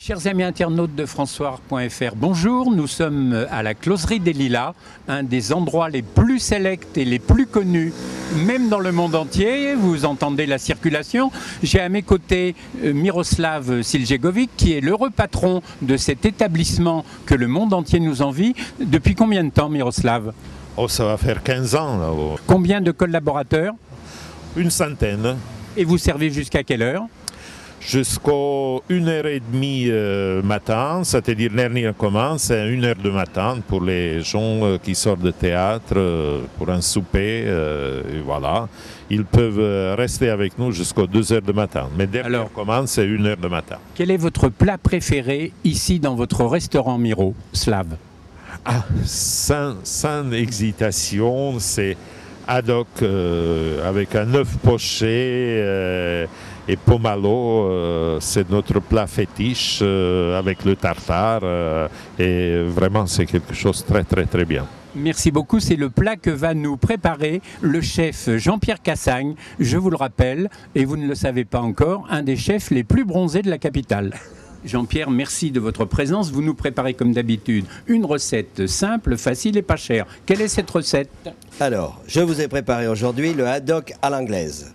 Chers amis internautes de François.fr, bonjour, nous sommes à la Closerie des Lilas, un des endroits les plus sélects et les plus connus, même dans le monde entier. Vous entendez la circulation. J'ai à mes côtés Miroslav Siljegovic, qui est l'heureux patron de cet établissement que le monde entier nous envie. Depuis combien de temps, Miroslav? Oh, ça va faire 15 ans. Là. Combien de collaborateurs? Une centaine. Et vous servez jusqu'à quelle heure? Jusqu'à 1h30 matin, c'est-à-dire dernière commence, à 1h du matin pour les gens qui sortent de théâtre, pour un souper, et voilà. Ils peuvent rester avec nous jusqu'à 2h du matin. Mais dernière commence, c'est 1h du matin. Quel est votre plat préféré ici dans votre restaurant Miroslav? Ah, sans hésitation, c'est haddock avec un œuf poché et pomalo, c'est notre plat fétiche avec le tartare et vraiment c'est quelque chose de très très bien. Merci beaucoup, c'est le plat que va nous préparer le chef Jean-Pierre Cassagne, je vous le rappelle, et vous ne le savez pas encore, un des chefs les plus bronzés de la capitale. Jean-Pierre, merci de votre présence. Vous nous préparez comme d'habitude une recette simple, facile et pas chère. Quelle est cette recette? Alors, je vous ai préparé aujourd'hui le haddock à l'anglaise.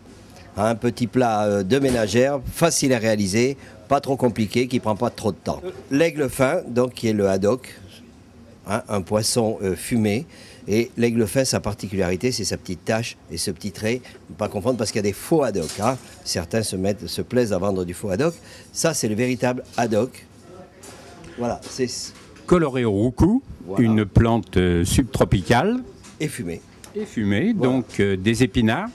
Un petit plat de ménagère, facile à réaliser, pas trop compliqué, qui ne prend pas trop de temps. L'aigle fin, donc qui est le haddock, un poisson fumé. Et l'aigle fin, sa particularité, c'est sa petite tache et ce petit trait. Ne pas confondre parce qu'il y a des faux haddock. Certains se plaisent à vendre du faux haddock. Ça, c'est le véritable haddock. Voilà, c'est coloré au roucou, voilà. Une plante subtropicale. Et fumée. Et fumée, voilà. Donc des épinards.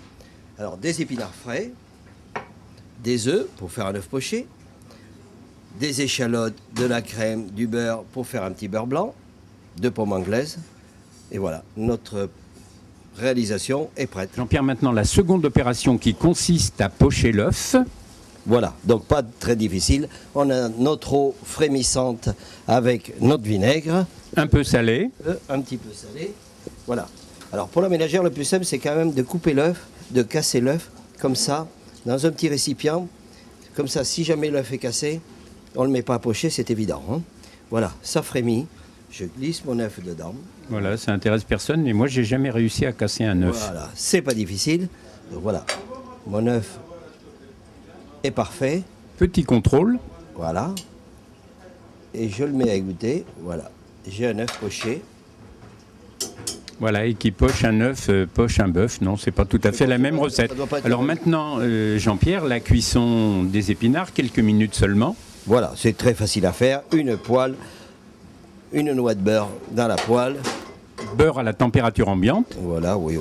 Alors, des épinards frais, des œufs pour faire un œuf poché, des échalotes, de la crème, du beurre pour faire un petit beurre blanc, de pommes anglaises. Et voilà, notre réalisation est prête. Jean-Pierre, maintenant la seconde opération qui consiste à pocher l'œuf. Voilà, donc pas très difficile. On a notre eau frémissante avec notre vinaigre. Un peu salé. Un petit peu salé. Voilà. Alors pour la ménagère, le plus simple, c'est quand même de couper l'œuf, de casser l'œuf, comme ça, dans un petit récipient. Comme ça, si jamais l'œuf est cassé, on ne le met pas à pocher, c'est évident. Voilà, ça frémit. Je glisse mon œuf dedans. Voilà, ça intéresse personne, mais moi, j'ai jamais réussi à casser un œuf. Voilà, c'est pas difficile. Donc voilà, mon œuf est parfait. Petit contrôle. Voilà. Et je le mets à égoutter. Voilà, j'ai un œuf poché. Voilà, et qui poche un œuf, poche un bœuf. Non, c'est pas tout à fait la même recette. Alors maintenant, Jean-Pierre, la cuisson des épinards, quelques minutes seulement. Voilà, c'est très facile à faire. Une poêle. Une noix de beurre dans la poêle. Beurre à la température ambiante. Voilà, oui.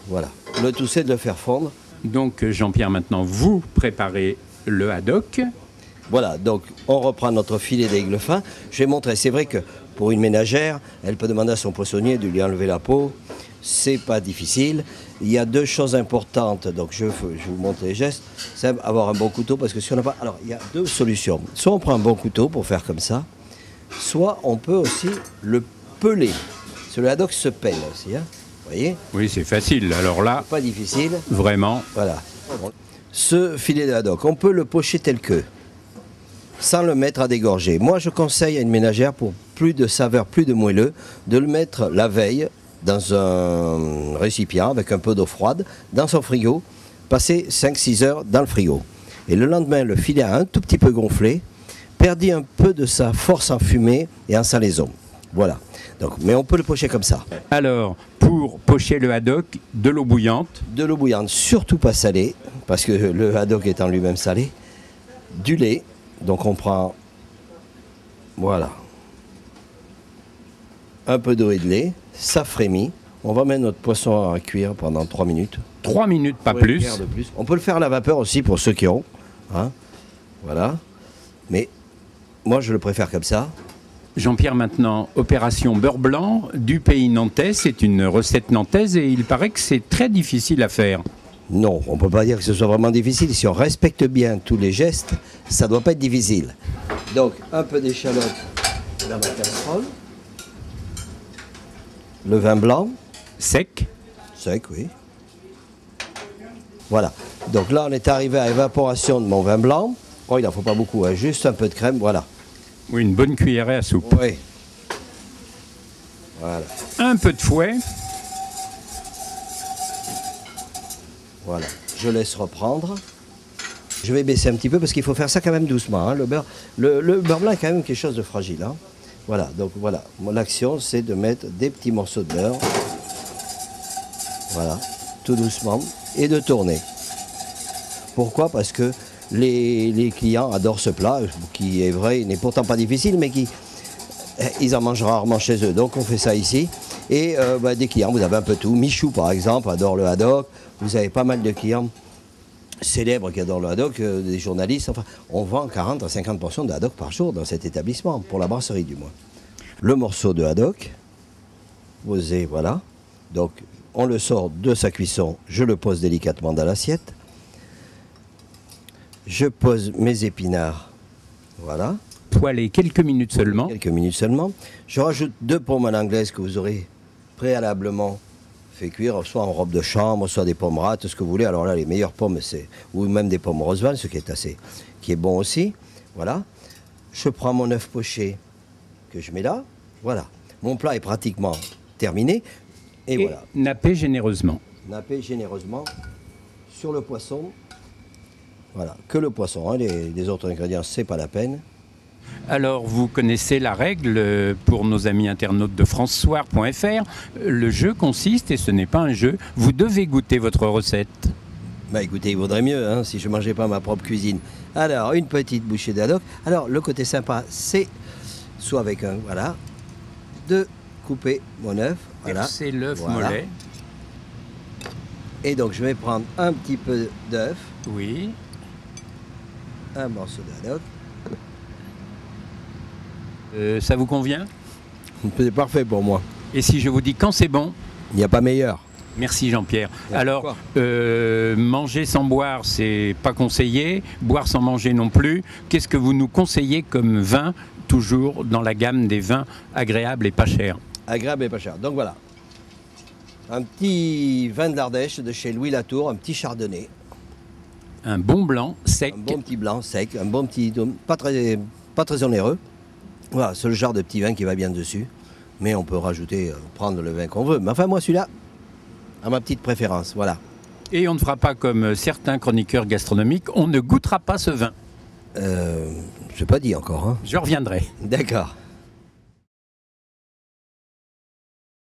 Voilà. Le tout, c'est de le faire fondre. Donc, Jean-Pierre, maintenant, vous préparez le haddock. Voilà, donc on reprend notre filet d'aigle fin. Je vais montrer, c'est vrai que pour une ménagère, elle peut demander à son poissonnier de lui enlever la peau. C'est pas difficile. Il y a deux choses importantes, donc je vous montre les gestes. C'est avoir un bon couteau, parce que si on n'a pas... Alors, il y a deux solutions. Soit on prend un bon couteau pour faire comme ça, soit on peut aussi le peler. Le haddock se pèle aussi, vous voyez? Oui, c'est facile. Alors là, pas difficile. Vraiment. Voilà. Ce filet de haddock, on peut le pocher tel que, sans le mettre à dégorger. Moi, je conseille à une ménagère, pour plus de saveur, plus de moelleux, de le mettre la veille dans un récipient avec un peu d'eau froide, dans son frigo, passer 5-6 heures dans le frigo. Et le lendemain, le filet a un tout petit peu gonflé, perdit un peu de sa force en fumée et en salaison. Voilà. Donc, mais on peut le pocher comme ça. Alors, pour pocher le haddock, de l'eau bouillante. De l'eau bouillante, surtout pas salée, parce que le haddock étant lui-même salé. Du lait, donc on prend, voilà, un peu d'eau et de lait, ça frémit. On va mettre notre poisson à cuire pendant 3 minutes. 3 minutes, pas plus. On peut le faire à la vapeur aussi pour ceux qui ont. Voilà. Mais moi, je le préfère comme ça. Jean-Pierre, maintenant, opération beurre blanc du pays nantais. C'est une recette nantaise et il paraît que c'est très difficile à faire. Non, on ne peut pas dire que ce soit vraiment difficile. Si on respecte bien tous les gestes, ça ne doit pas être difficile. Donc, un peu d'échalote dans ma casserole. Le vin blanc. Sec. Sec, oui. Voilà. Donc là, on est arrivé à l'évaporation de mon vin blanc. Oh, il n'en faut pas beaucoup, hein. Juste un peu de crème, voilà. Oui, une bonne cuillerée à soupe. Oui. Voilà. Un peu de fouet. Voilà. Je laisse reprendre. Je vais baisser un petit peu parce qu'il faut faire ça quand même doucement, hein. Le beurre blanc est quand même quelque chose de fragile, hein. Voilà, donc voilà. L'action, c'est de mettre des petits morceaux de beurre. Voilà, tout doucement. Et de tourner. Pourquoi? Parce que les clients adorent ce plat, qui est vrai, il n'est pourtant pas difficile, mais ils en mangent rarement chez eux. Donc on fait ça ici. Et des clients, vous avez un peu tout. Michou, par exemple, adore le haddock. Vous avez pas mal de clients célèbres qui adorent le haddock, des journalistes. Enfin, on vend 40 à 50% de haddock par jour dans cet établissement, pour la brasserie du moins. Le morceau de haddock, posé, voilà. Donc, on le sort de sa cuisson, je le pose délicatement dans l'assiette. Je pose mes épinards, voilà. Poêlé quelques minutes seulement. Quelques minutes seulement. Je rajoute 2 pommes à l'anglaise que vous aurez préalablement fait cuire, soit en robe de chambre, soit des pommes rates, ce que vous voulez. Alors là, les meilleures pommes, ou même des pommes Roseval, ce qui est bon aussi. Voilà. Je prends mon œuf poché que je mets là. Voilà. Mon plat est pratiquement terminé. Et voilà. Nappez généreusement. Nappez généreusement sur le poisson. Voilà. Que le poisson, hein. Les autres ingrédients, c'est pas la peine. Alors, vous connaissez la règle pour nos amis internautes de francesoir.fr. Le jeu consiste, et ce n'est pas un jeu, vous devez goûter votre recette. Bah écoutez, il vaudrait mieux, hein, si je ne mangeais pas ma propre cuisine. Alors, une petite bouchée d'haddock. Alors, le côté sympa, c'est soit avec voilà, de couper mon œuf. Voilà. C'est l'œuf Voilà. mollet. Et donc, je vais prendre un petit peu d'œuf, Oui. un morceau d'haddock. Ça vous convient? C'est parfait pour moi. Et si je vous dis quand c'est bon? Il n'y a pas meilleur. Merci Jean-Pierre. Ouais, Alors, manger sans boire, c'est pas conseillé. Boire sans manger non plus. Qu'est-ce que vous nous conseillez comme vin, toujours dans la gamme des vins agréables et pas chers? Agréable et pas cher. Donc voilà. Un petit vin de l'Ardèche de chez Louis Latour, un petit chardonnay. Un bon blanc, sec. Un bon petit blanc sec, un bon petit... pas très onéreux. Voilà, c'est le genre de petit vin qui va bien dessus. Mais on peut rajouter, prendre le vin qu'on veut. Mais enfin, moi, celui-là, à ma petite préférence, voilà. Et on ne fera pas comme certains chroniqueurs gastronomiques, on ne goûtera pas ce vin. Je n'ai pas dit encore, hein. Je reviendrai. D'accord.